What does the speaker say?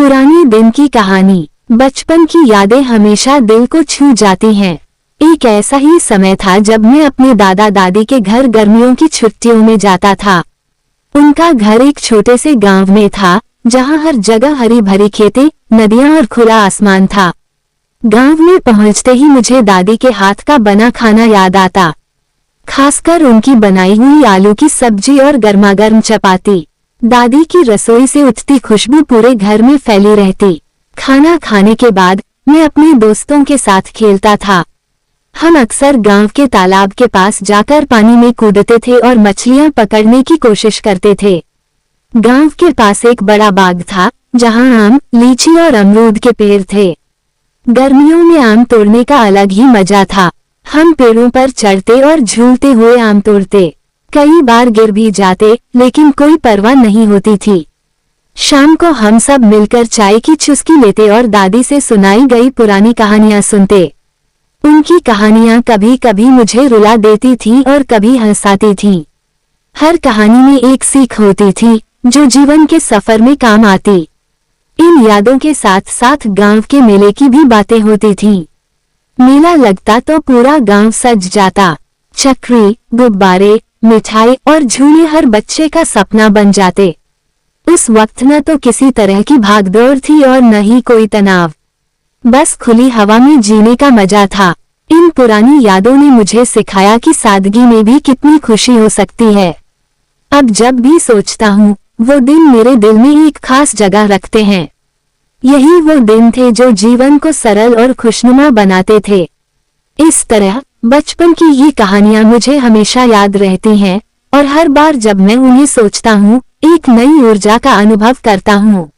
पुराने दिन की कहानी। बचपन की यादें हमेशा दिल को छू जाती हैं। एक ऐसा ही समय था जब मैं अपने दादा दादी के घर गर्मियों की छुट्टियों में जाता था। उनका घर एक छोटे से गांव में था, जहां हर जगह हरी भरी खेतें, नदियां और खुला आसमान था। गांव में पहुंचते ही मुझे दादी के हाथ का बना खाना याद आता, खासकर उनकी बनाई हुई आलू की सब्जी और गर्मागर्म चपाती। दादी की रसोई से उठती खुशबू पूरे घर में फैली रहती। खाना खाने के बाद मैं अपने दोस्तों के साथ खेलता था। हम अक्सर गांव के तालाब के पास जाकर पानी में कूदते थे और मछलियां पकड़ने की कोशिश करते थे। गांव के पास एक बड़ा बाग था, जहां आम, लीची और अमरूद के पेड़ थे। गर्मियों में आम तोड़ने का अलग ही मजा था। हम पेड़ों पर चढ़ते और झूलते हुए आम तोड़ते। कई बार गिर भी जाते, लेकिन कोई परवाह नहीं होती थी। शाम को हम सब मिलकर चाय की चुस्की लेते और दादी से सुनाई गई पुरानी कहानियां सुनते। उनकी कहानियां कभी कभी मुझे रुला देती थीं और कभी हंसाती थीं। हर कहानी में एक सीख होती थी, जो जीवन के सफर में काम आती। इन यादों के साथ साथ गांव के मेले की भी बातें होती थीं। मेला लगता तो पूरा गांव सज जाता। चक्री, गुब्बारे, मिठाई और झूले हर बच्चे का सपना बन जाते। उस वक्त न तो किसी तरह की भागदौड़ थी और न ही कोई तनाव। बस खुली हवा में जीने का मजा था। इन पुरानी यादों ने मुझे सिखाया कि सादगी में भी कितनी खुशी हो सकती है। अब जब भी सोचता हूँ, वो दिन मेरे दिल में एक खास जगह रखते हैं। यही वो दिन थे जो जीवन को सरल और खुशनुमा बनाते थे। इस तरह बचपन की ये कहानियां मुझे हमेशा याद रहती हैं और हर बार जब मैं उन्हें सोचता हूँ, एक नई ऊर्जा का अनुभव करता हूँ।